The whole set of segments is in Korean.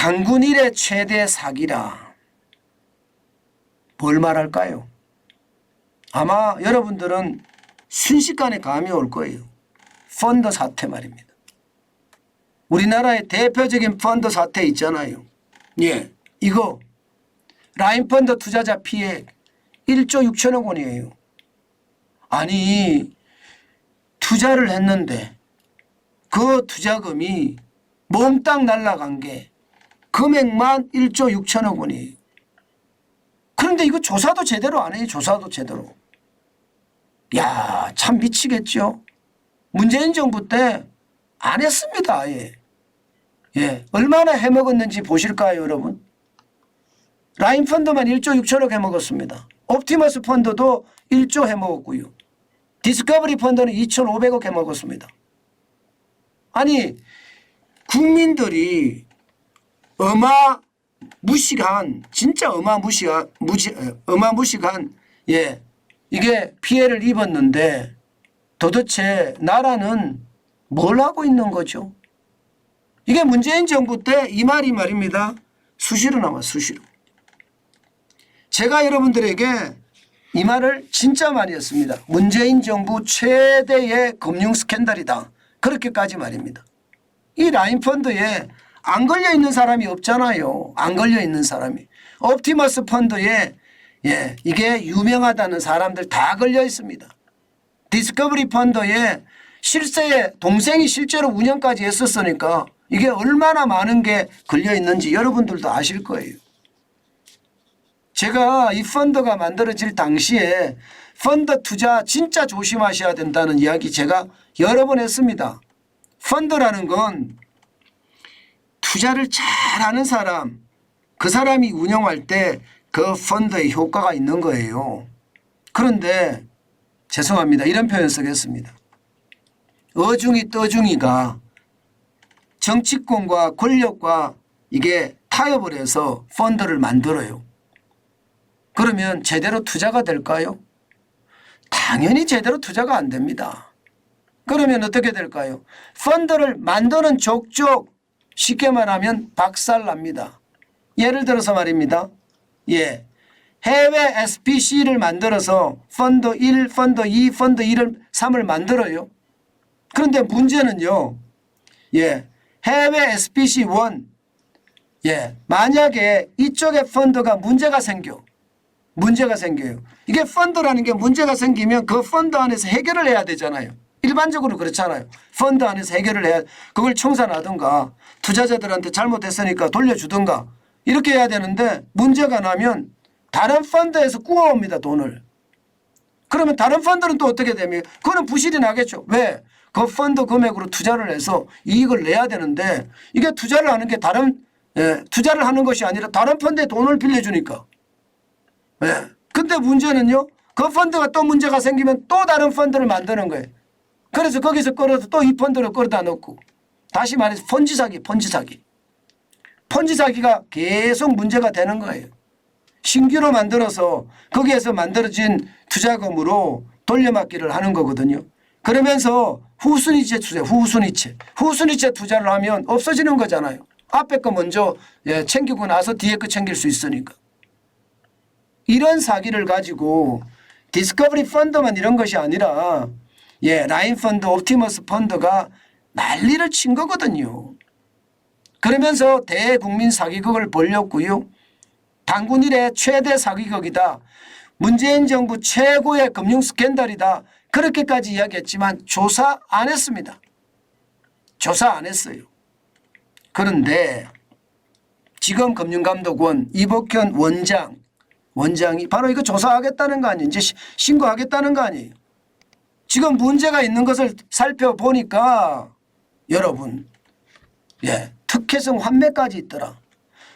단군 이래 최대 사기라. 뭘 말할까요? 아마 여러분들은 순식간에 감이 올 거예요. 펀드 사태 말입니다. 우리나라의 대표적인 펀드 사태 있잖아요. 예, 이거 라인펀드 투자자 피해 1조 6천억 원이에요. 아니 투자를 했는데 그 투자금이 몽땅 날아간 게 금액만 1조 6천억 원이에요. 그런데 이거 조사도 제대로 안 해요. 조사도 제대로. 야, 참 미치겠죠. 문재인 정부 때 안 했습니다. 아예. 예, 얼마나 해먹었는지 보실까요, 여러분? 라인펀드만 1조 6천억 해먹었습니다. 옵티머스 펀드도 1조 해먹었고요. 디스커버리 펀드는 2,500억 해먹었습니다. 아니 국민들이 어마무시한 진짜 어마무시한 예, 이게 피해를 입었는데 도대체 나라는 뭘 하고 있는 거죠? 이게 문재인 정부 때 이 말이 말입니다. 수시로 나와 수시로. 제가 여러분들에게 이 말을 진짜 많이 했습니다. 문재인 정부 최대의 금융 스캔들이다. 그렇게까지 말입니다. 이 라인펀드에 안 걸려 있는 사람이 없잖아요. 안 걸려 있는 사람이. 옵티머스 펀드에 예, 이게 유명하다는 사람들 다 걸려 있습니다. 디스커버리 펀드에 실세에 동생이 실제로 운영까지 했었으니까 이게 얼마나 많은 게 걸려 있는지 여러분들도 아실 거예요. 제가 이 펀드가 만들어질 당시에 펀드 투자 진짜 조심하셔야 된다는 이야기 제가 여러 번 했습니다. 펀드라는 건 투자를 잘하는 사람, 그 사람이 운영할 때 그 펀드의 효과가 있는 거예요. 그런데 죄송합니다. 이런 표현 쓰겠습니다. 어중이 떠중이가 정치권과 권력과 이게 타협을 해서 펀드를 만들어요. 그러면 제대로 투자가 될까요? 당연히 제대로 투자가 안 됩니다. 그러면 어떻게 될까요? 펀드를 만드는 족족 쉽게 말하면 박살납니다. 예를 들어서 말입니다. 예, 해외 SPC를 만들어서 펀드 1, 펀드 2, 펀드 1을 3을 만들어요. 그런데 문제는요. 예, 해외 SPC 1 예, 만약에 이쪽에 펀드가 문제가 생겨요. 이게 펀드라는 게 문제가 생기면 그 펀드 안에서 해결을 해야 되잖아요. 일반적으로 그렇잖아요. 펀드 안에서 해결을 해야 그걸 청산하든가 투자자들한테 잘못했으니까 돌려주든가 이렇게 해야 되는데 문제가 나면 다른 펀드에서 구워옵니다. 돈을. 그러면 다른 펀드는 또 어떻게 되면 그거는 부실이 나겠죠. 왜? 그 펀드 금액으로 투자를 해서 이익을 내야 되는데 이게 투자를 하는 게 투자를 하는 것이 아니라 다른 펀드에 돈을 빌려주니까. 예. 근데 문제는요. 그 펀드가 또 문제가 생기면 또 다른 펀드를 만드는 거예요. 그래서 거기서 끌어서 또 이 펀드를 끌어다 넣고 다시 말해서 펀지사기가 계속 문제가 되는 거예요. 신규로 만들어서 거기에서 만들어진 투자금으로 돌려막기를 하는 거거든요. 그러면서 후순위채 투자를 하면 없어지는 거잖아요. 앞에 거 먼저 챙기고 나서 뒤에 거 챙길 수 있으니까. 이런 사기를 가지고 디스커버리 펀드만 이런 것이 아니라 예, 라인 펀드, 옵티머스 펀드가 난리를 친 거거든요. 그러면서 대국민 사기극을 벌였고요. 단군 이래 최대 사기극이다. 문재인 정부 최고의 금융 스캔들이다. 그렇게까지 이야기했지만 조사 안 했습니다. 조사 안 했어요. 그런데 지금 금융감독원 이복현 원장이 바로 이거 조사하겠다는 거 아니에요. 이제 신고하겠다는 거 아니에요. 지금 문제가 있는 것을 살펴보니까 여러분 예, 특혜성 환매까지 있더라.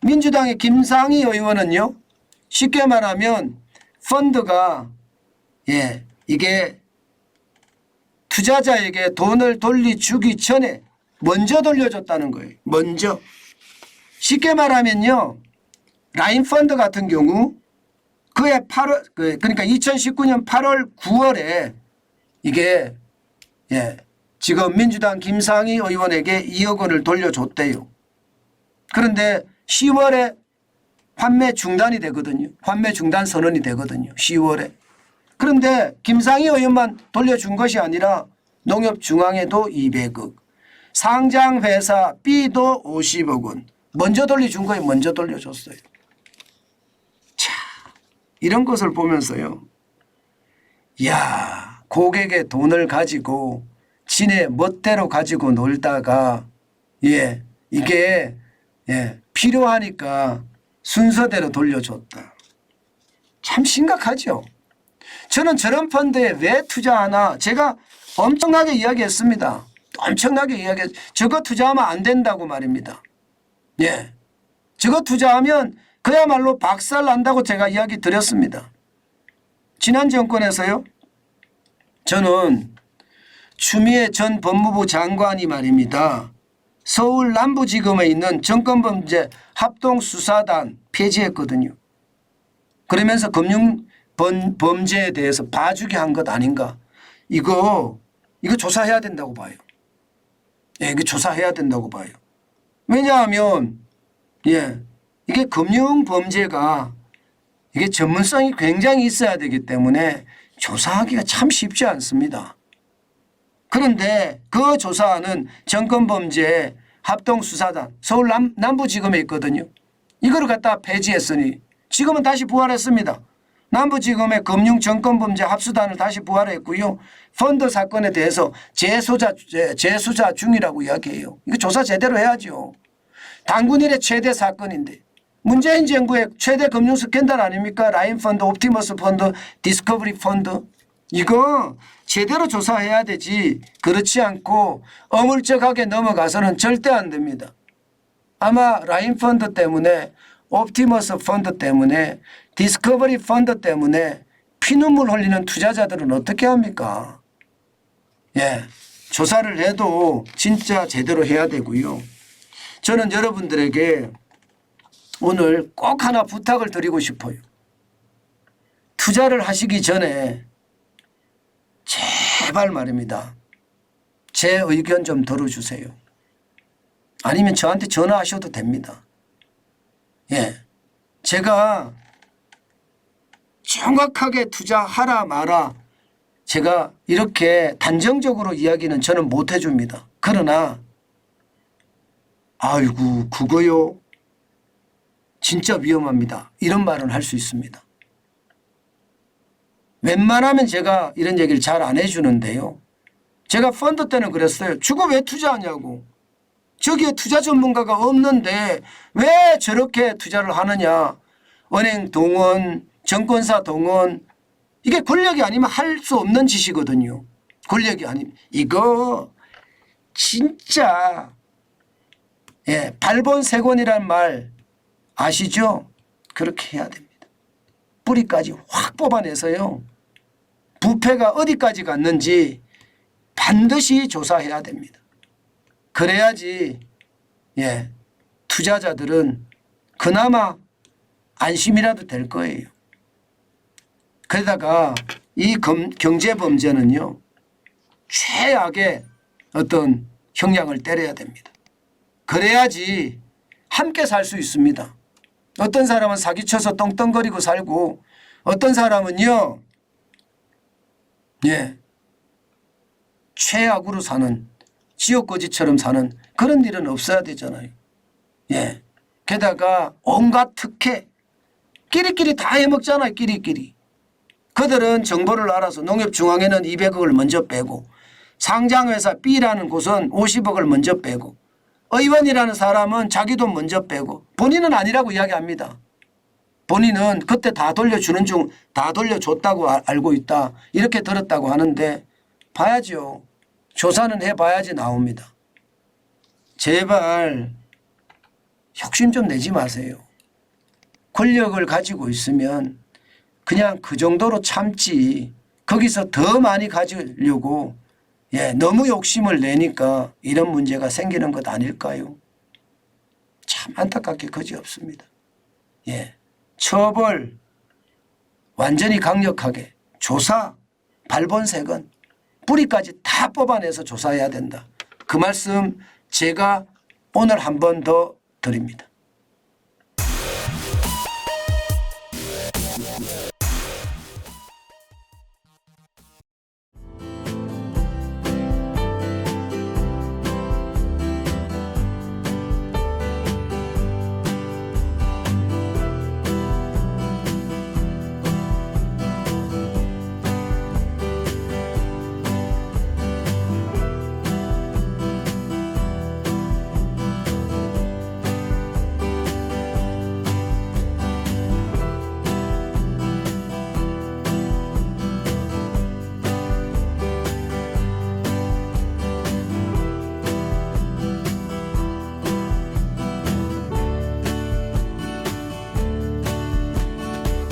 민주당의 김상희 의원은요. 쉽게 말하면 펀드가 예, 이게 투자자에게 돈을 돌려주기 전에 먼저 돌려줬다는 거예요. 먼저. 쉽게 말하면요. 라인펀드 같은 경우 그해 8월 그러니까 2019년 8월 9월에 이게 예, 지금 민주당 김상희 의원에게 2억 원을 돌려줬대요. 그런데 10월에 환매 중단이 되거든요. 환매 중단 선언이 되거든요. 10월에. 그런데 김상희 의원만 돌려준 것이 아니라 농협중앙에도 200억, 상장회사 B도 50억 원 먼저 돌려준 거예요. 먼저 돌려줬어요. 자, 이런 것을 보면서요. 야, 고객의 돈을 가지고 지네 멋대로 가지고 놀다가 이게 필요하니까 순서대로 돌려줬다. 참 심각하죠. 저는 저런 펀드에 왜 투자하나 제가 엄청나게 이야기했습니다. 엄청나게 저거 투자하면 안 된다고 말입니다. 저거 투자하면 그야말로 박살 난다고 제가 이야기 드렸습니다. 지난 정권에서요. 저는 추미애 전 법무부 장관이 말입니다. 서울 남부지검에 있는 정권범죄 합동수사단 폐지했거든요. 그러면서 금융범죄에 대해서 봐주기 한 것 아닌가. 이거 조사해야 된다고 봐요. 이거 조사해야 된다고 봐요. 왜냐하면 이게 금융범죄가 이게 전문성이 굉장히 있어야 되기 때문에 조사하기가 참 쉽지 않습니다. 그런데 그 조사하는 정권범죄 합동수사단 서울 남부지검에 있거든요. 이거를 갖다 폐지했으니 지금은 다시 부활했습니다. 남부지검의 금융정권범죄 합수단을 다시 부활했고요. 펀드 사건에 대해서 재수사 중이라고 이야기해요. 이거 조사 제대로 해야죠. 단군 일의 최대 사건인데 문재인 정부의 최대 금융 스캔들 아닙니까? 라인펀드, 옵티머스 펀드, 디스커버리 펀드. 이거 제대로 조사해야 되지. 그렇지 않고 어물쩍하게 넘어가서는 절대 안 됩니다. 아마 라인펀드 때문에 옵티머스 펀드 때문에 디스커버리 펀드 때문에 피눈물 흘리는 투자자들은 어떻게 합니까? 조사를 해도 진짜 제대로 해야 되고요. 저는 여러분들에게 오늘 꼭 하나 부탁을 드리고 싶어요. 투자를 하시기 전에 제발 말입니다. 제 의견 좀 들어주세요. 아니면 저한테 전화하셔도 됩니다. 제가 정확하게 투자하라 마라 제가 이렇게 단정적으로 이야기는 저는 못 해줍니다. 그러나 아이고 그거요 진짜 위험합니다. 이런 말은 할 수 있습니다. 웬만하면 제가 이런 얘기를 잘 안 해주는데요. 제가 펀드 때는 그랬어요. 저거 왜 투자하냐고. 저기에 투자 전문가가 없는데 왜 저렇게 투자를 하느냐. 은행 동원, 정권사 동원 이게 권력이 아니면 할 수 없는 짓이거든요. 권력이 아니면 이거 진짜 발본색원이란 말 아시죠? 그렇게 해야 됩니다. 뿌리까지 확 뽑아내서요. 부패가 어디까지 갔는지 반드시 조사해야 됩니다. 그래야지 투자자들은 그나마 안심이라도 될 거예요. 그러다가 이 경제범죄는요. 최악의 어떤 형량을 때려야 됩니다. 그래야지 함께 살 수 있습니다. 어떤 사람은 사기쳐서 떵떵거리고 살고 어떤 사람은요. 최악으로 사는 지옥거지처럼 사는 그런 일은 없어야 되잖아요. 게다가 온갖 특혜 끼리끼리 다 해먹잖아요. 끼리끼리. 그들은 정보를 알아서 농협중앙에는 200억을 먼저 빼고 상장회사 B라는 곳은 50억을 먼저 빼고 의원이라는 사람은 자기 돈 먼저 빼고 본인은 아니라고 이야기합니다. 본인은 그때 다 돌려주는 중 다 돌려줬다고 알고 있다. 이렇게 들었다고 하는데 봐야죠. 조사는 해봐야지 나옵니다. 제발 혁신 좀 내지 마세요. 권력을 가지고 있으면 그냥 그 정도로 참지 거기서 더 많이 가지려고 너무 욕심을 내니까 이런 문제가 생기는 것 아닐까요? 참 안타깝게 그지없습니다. 처벌 완전히 강력하게 조사 발본색은 뿌리까지 다 뽑아내서 조사해야 된다. 그 말씀 제가 오늘 한 번 더 드립니다.